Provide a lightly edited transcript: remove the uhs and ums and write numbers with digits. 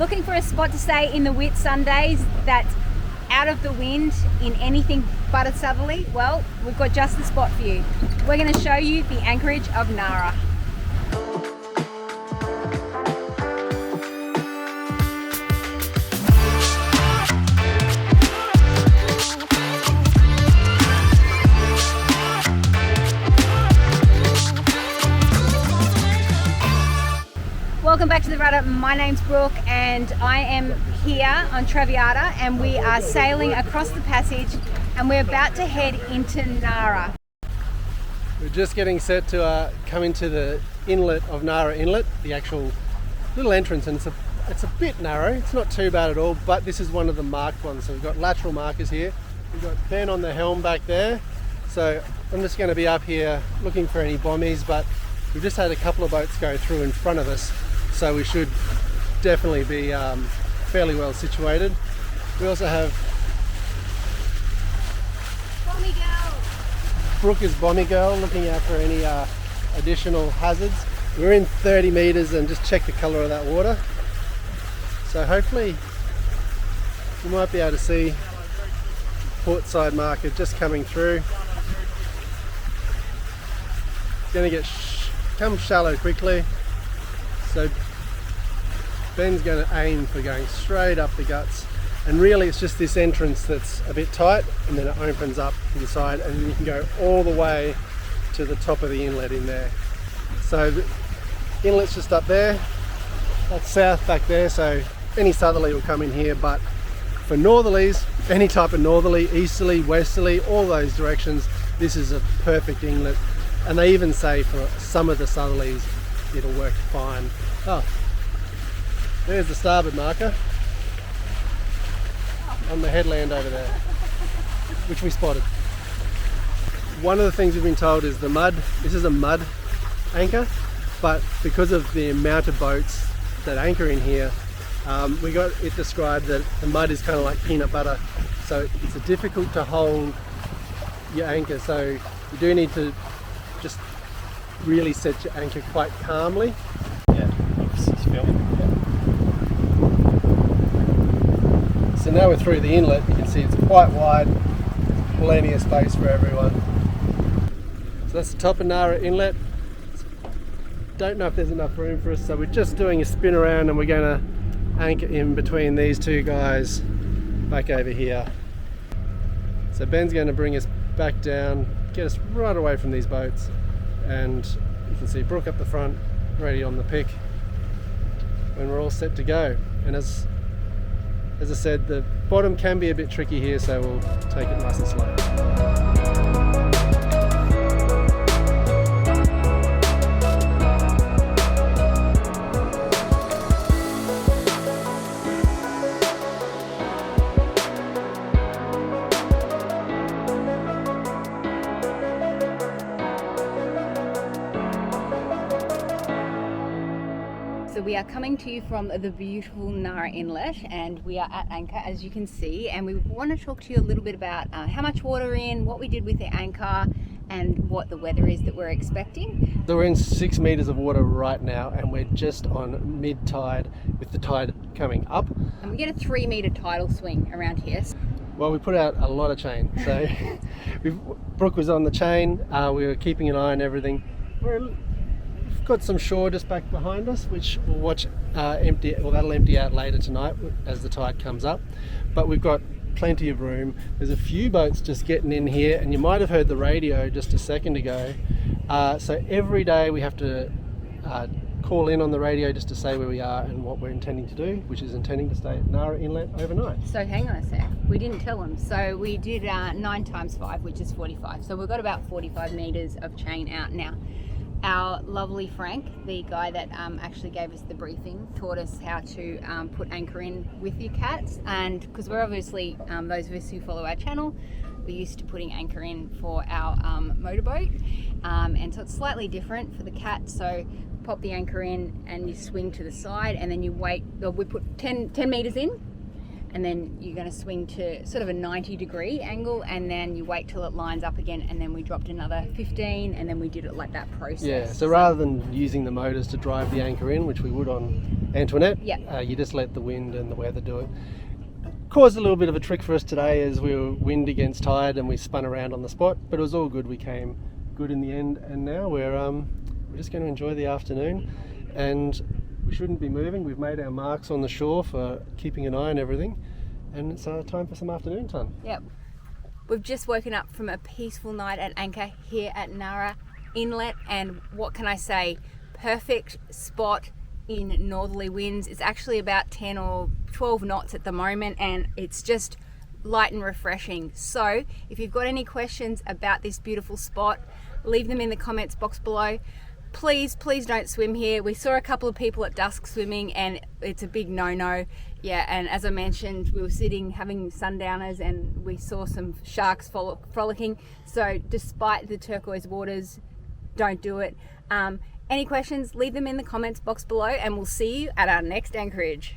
Looking for a spot to stay in the Whitsundays that's out of the wind in anything but a southerly? Well, we've got just the spot for you. We're going to show you the anchorage of Nara. Welcome back to the rudder. My name's Brooke and I am here on Traviata and we are sailing across the passage and we're about to head into Nara. We're just getting set to come into the inlet of Nara Inlet, the actual little entrance, and it's a bit narrow. It's not too bad at all, but this is one of the marked ones. So we've got lateral markers here. We've got Ben on the helm back there. So I'm just going to be up here looking for any bombies, but we've just had a couple of boats go through in front of us. So we should definitely be fairly well situated. We also have Bommy girl. Brooke is Bommy Girl, looking out for any additional hazards. We're in 30 meters and just check the color of that water. So hopefully you might be able to see port side marker just coming through. It's going to get come shallow quickly. So Ben's going to aim for going straight up the guts, and really it's just this entrance that's a bit tight, and then it opens up to the side and then you can go all the way to the top of the inlet in there. So the inlet's just up there, that's south back there, so any southerly will come in here, but for northerlies, any type of northerly, easterly, westerly, all those directions, this is a perfect inlet. And they even say for some of the southerlies it'll work fine. Oh, there's the starboard marker on the headland over there, which we spotted. One of the things we've been told is the mud, this is a mud anchor, but because of the amount of boats that anchor in here, we got it described that the mud is kind of like peanut butter, so it's difficult to hold your anchor, so you do need to just really set your anchor quite calmly. Yeah, it's filming. Yeah. So now we're through the inlet, you can see it's quite wide, plenty of space for everyone. So that's the top of Nara Inlet. Don't know if there's enough room for us, so we're just doing a spin around and we're going to anchor in between these two guys back over here. So Ben's going to bring us back down, get us right away from these boats, and you can see Brooke up the front, ready on the pick, and we're all set to go. And as I said, the bottom can be a bit tricky here, so we'll take it nice and slow. So we are coming to you from the beautiful Nara Inlet and we are at anchor, as you can see, and we want to talk to you a little bit about how much water we're in, what we did with the anchor, and what the weather is that we're expecting. So we're in 6 meters of water right now and we're just on mid-tide with the tide coming up. And we get a 3 meter tidal swing around here. Well, we put out a lot of chain, so Brooke was on the chain, we were keeping an eye on everything. We've got some shore just back behind us, which we'll watch empty, well that'll empty out later tonight as the tide comes up, but we've got plenty of room. There's a few boats just getting in here, and you might have heard the radio just a second ago. So every day we have to call in on the radio just to say where we are and what we're intending to do, which is intending to stay at Nara Inlet overnight. So hang on a sec, we didn't tell them. So we did 9 times 5, which is 45. So we've got about 45 meters of chain out now. Our lovely Frank, the guy that actually gave us the briefing, taught us how to put anchor in with your cats, and because we're obviously, those of us who follow our channel, we're used to putting anchor in for our motorboat, and so it's slightly different for the cat. So pop the anchor in and you swing to the side, and then you wait. We put 10 meters in, and then you're going to swing to sort of a 90-degree angle, and then you wait till it lines up again, and then we dropped another 15, and then we did it like that process. Yeah, so rather than using the motors to drive the anchor in, which we would on Antoinette. Yep. You just let the wind and the weather do it. Caused a little bit of a trick for us today as we were wind against tide and we spun around on the spot, but it was all good. We came good in the end, and now we're just going to enjoy the afternoon, and we shouldn't be moving. We've made our marks on the shore for keeping an eye on everything, and it's time for some afternoon fun. Yep. We've just woken up from a peaceful night at anchor here at Nara Inlet, and what can I say? Perfect spot in northerly winds. It's actually about 10 or 12 knots at the moment, and it's just light and refreshing. So if you've got any questions about this beautiful spot, leave them in the comments box below. Please don't swim here. We saw a couple of people at dusk swimming, and it's a big no-no. Yeah, and as I mentioned, we were sitting having sundowners and we saw some sharks frolicking. So despite the turquoise waters, don't do it. Any questions, leave them in the comments box below, and we'll see you at our next anchorage.